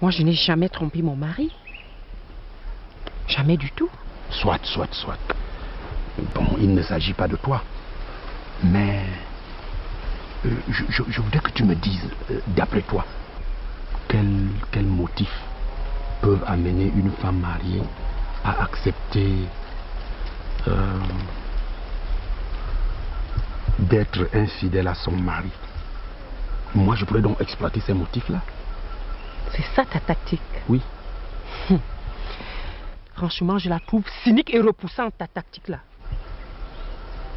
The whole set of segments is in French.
Moi, je n'ai jamais trompé mon mari. Jamais du tout. Soit. Bon, il ne s'agit pas de toi. Mais je voudrais que tu me dises, d'après toi, quels motifs peuvent amener une femme mariée à accepter d'être infidèle à son mari. Moi, je pourrais donc exploiter ces motifs-là. C'est ça ta tactique? Oui. Franchement, je la trouve cynique et repoussante, ta tactique-là.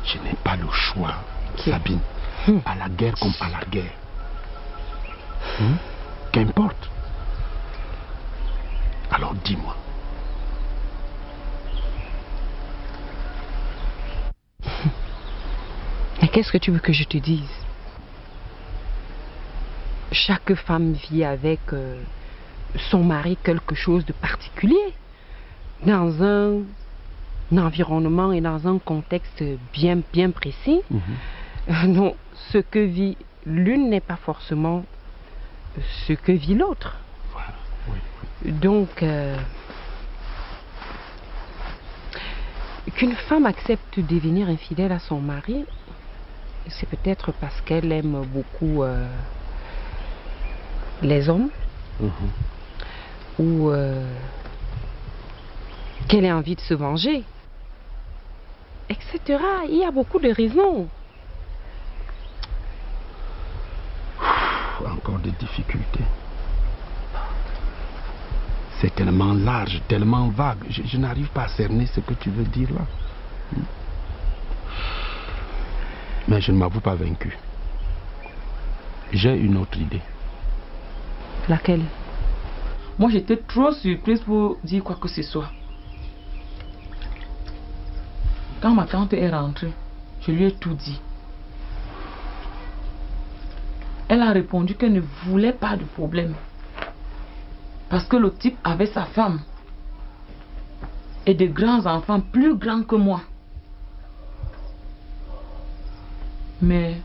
Je n'ai pas le choix, Sabine. À la guerre comme à la guerre. Qu'importe. Alors dis-moi. Mais qu'est-ce que tu veux que je te dise? Chaque femme vit avec son mari quelque chose de particulier. Dans un environnement et dans un contexte bien précis. Donc, ce que vit l'une n'est pas forcément ce que vit l'autre. Voilà, oui. Donc, qu'une femme accepte de devenir infidèle à son mari, c'est peut-être parce qu'elle aime beaucoup les hommes ou qu'elle a envie de se venger, etc. Il y a beaucoup de raisons. Encore des difficultés. C'est tellement large, tellement vague. Je n'arrive pas à cerner ce que tu veux dire là. Mais je ne m'avoue pas vaincu. J'ai une autre idée. Laquelle? Moi, j'étais trop surprise pour dire quoi que ce soit. Quand ma tante est rentrée, je lui ai tout dit. Elle a répondu qu'elle ne voulait pas de problème. Parce que le type avait sa femme et des grands enfants plus grands que moi. Mais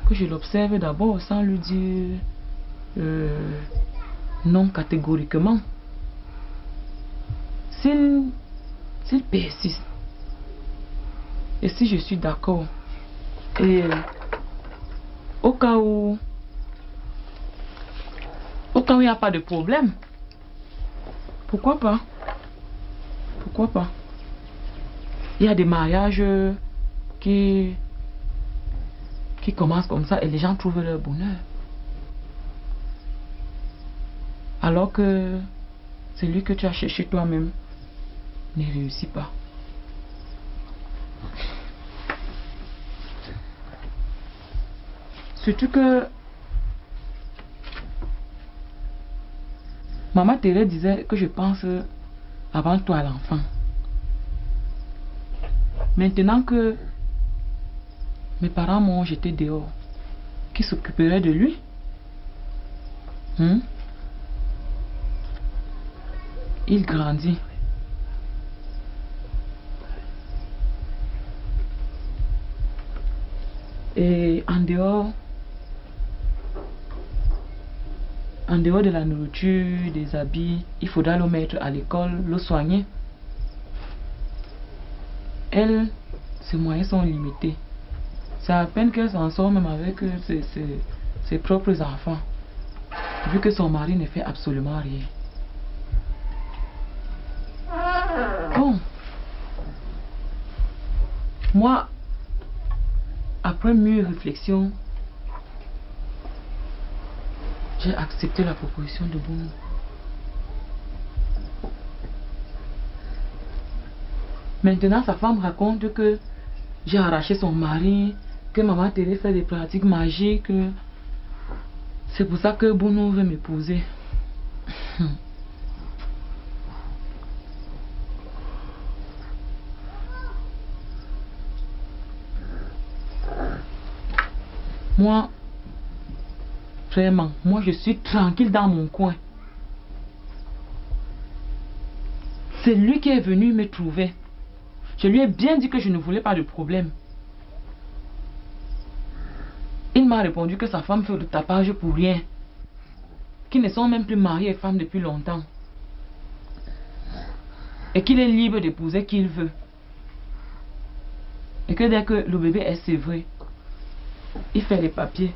que je l'observe d'abord sans lui dire non catégoriquement. S'il persiste et si je suis d'accord, et au cas où il n'y a pas de problème, pourquoi pas? Pourquoi pas? Il y a des mariages qui commencent comme ça et les gens trouvent leur bonheur. Alors que celui que tu as cherché toi-même ne réussit pas. Surtout que Maman Thérèse disait que je pense avant toi à l'enfant. Maintenant que mes parents m'ont jeté dehors, qui s'occuperait de lui? Il grandit. Et en dehors de la nourriture, des habits, il faudra le mettre à l'école, le soigner. Elle, ses moyens sont limités. C'est à peine qu'elle s'en sort même avec ses propres enfants, vu que son mari ne fait absolument rien. Bon, moi, après mûre réflexion, j'ai accepté la proposition de Bono. Maintenant, sa femme raconte que j'ai arraché son mari, que maman Thérèse fait des pratiques magiques. C'est pour ça que Bono veut m'épouser. Moi, vraiment, moi je suis tranquille dans mon coin. C'est lui qui est venu me trouver. Je lui ai bien dit que je ne voulais pas de problème. Il m'a répondu que sa femme fait le tapage pour rien. qui ne sont même plus mariés et femmes depuis longtemps. Et qu'il est libre d'épouser qui il veut. Et que dès que le bébé est sévré, il fait les papiers.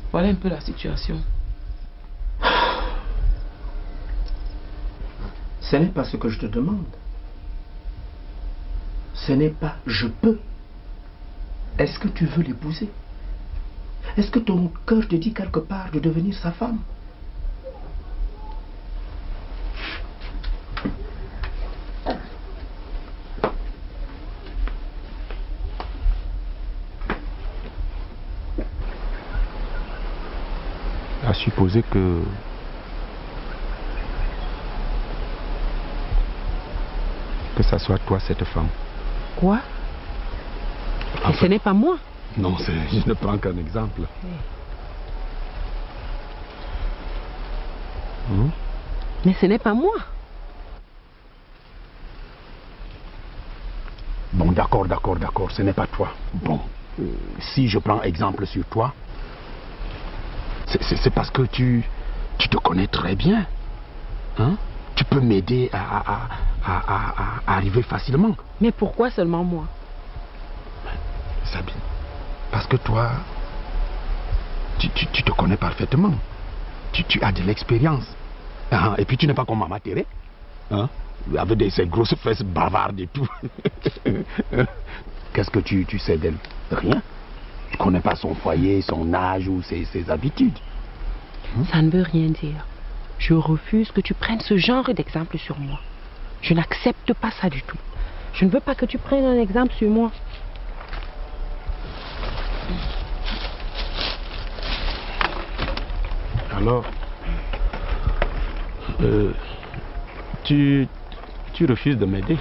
Voilà un peu la situation. Ce n'est pas ce que je te demande. Ce n'est pas je peux. Est-ce que tu veux l'épouser? Est-ce que ton cœur te dit quelque part de devenir sa femme? À supposer que ça soit toi cette femme. Quoi? Mais ce n'est pas moi. Non, je ne prends qu'un exemple. Mais ce n'est pas moi. Bon, d'accord, ce n'est pas toi. Bon, si je prends exemple sur toi, c'est parce que tu te connais très bien. Hein? Tu peux m'aider à arriver facilement. Mais pourquoi seulement moi? Sabine, parce que toi, tu te connais parfaitement. Tu as de l'expérience. Et puis tu n'es pas comme Maman Théré. Hein? Avec ces grosses fesses bavardes et tout. Qu'est-ce que tu sais d'elle? Rien. Tu ne connais pas son foyer, son âge ou ses habitudes. Ça ne veut rien dire. Je refuse que tu prennes ce genre d'exemple sur moi. Je n'accepte pas ça du tout. Je ne veux pas que tu prennes un exemple sur moi. Alors, tu refuses de m'aider?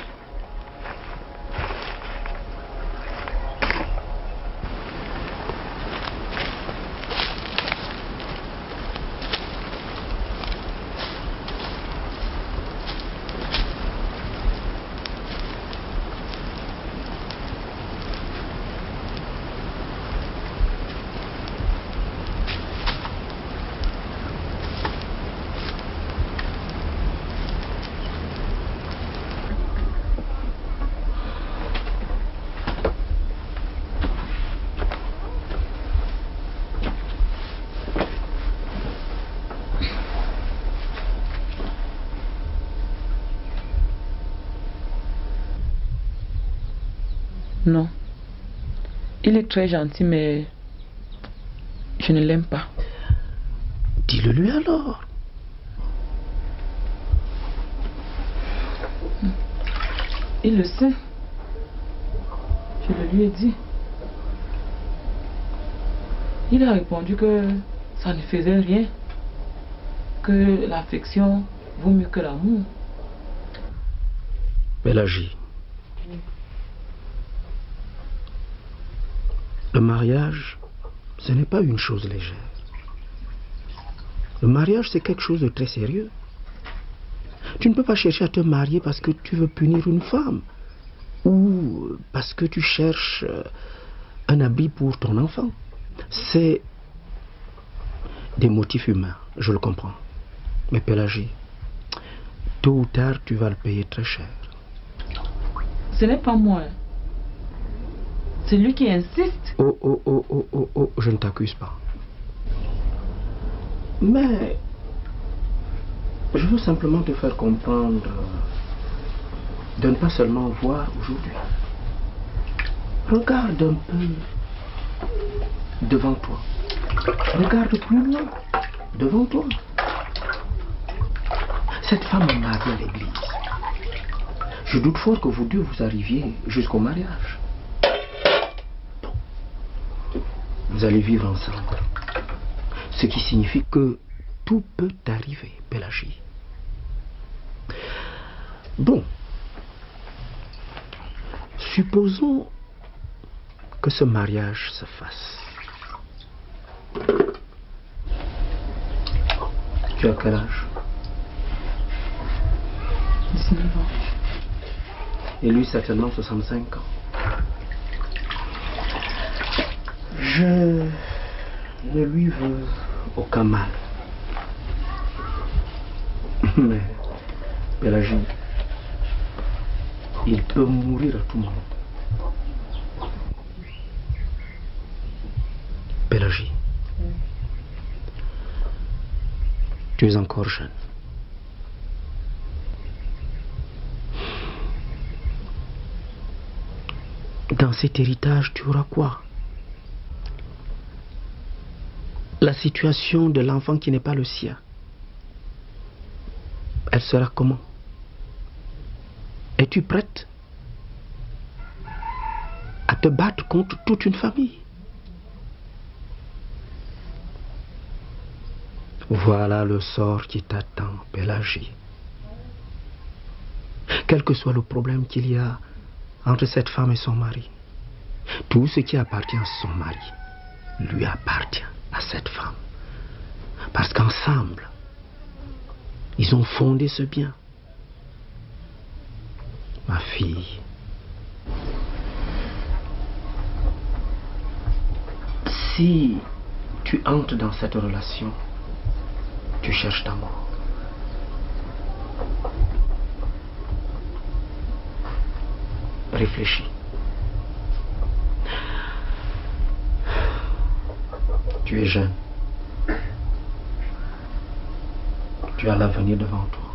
Non. Il est très gentil, mais je ne l'aime pas. Dis-le lui alors. Il le sait. Je le lui ai dit. Il a répondu que ça ne faisait rien. Que l'affection vaut mieux que l'amour. Pélagie. Le mariage, ce n'est pas une chose légère. Le mariage, c'est quelque chose de très sérieux. Tu ne peux pas chercher à te marier parce que tu veux punir une femme ou parce que tu cherches un abri pour ton enfant. C'est des motifs humains, je le comprends. Mais Pélagie, tôt ou tard, tu vas le payer très cher. Ce n'est pas moi. C'est lui qui insiste. Oh, je ne t'accuse pas. Mais je veux simplement te faire comprendre de ne pas seulement voir aujourd'hui. Regarde un peu devant toi. Regarde plus loin devant toi. Cette femme est mariée à l'église. Je doute fort que vous deux vous arriviez jusqu'au mariage. Vous allez vivre ensemble. Ce qui signifie que tout peut arriver, Pélagie. Bon. Supposons que ce mariage se fasse. Tu as quel âge? 19 ans. Et lui, certainement 65 ans. ne lui veux aucun mal. Mais, Pélagie, il peut mourir à tout moment. Pélagie, tu es encore jeune. Dans cet héritage, tu auras quoi? La situation de l'enfant qui n'est pas le sien, elle sera comment? Es-tu prête à te battre contre toute une famille? Voilà le sort qui t'attend, Pélagie. Quel que soit le problème qu'il y a entre cette femme et son mari, tout ce qui appartient à son mari lui appartient à cette femme. Parce qu'ensemble, ils ont fondé ce bien. Ma fille, si tu entres dans cette relation, tu cherches ta mort. Réfléchis. Tu es jeune. Tu as l'avenir devant toi.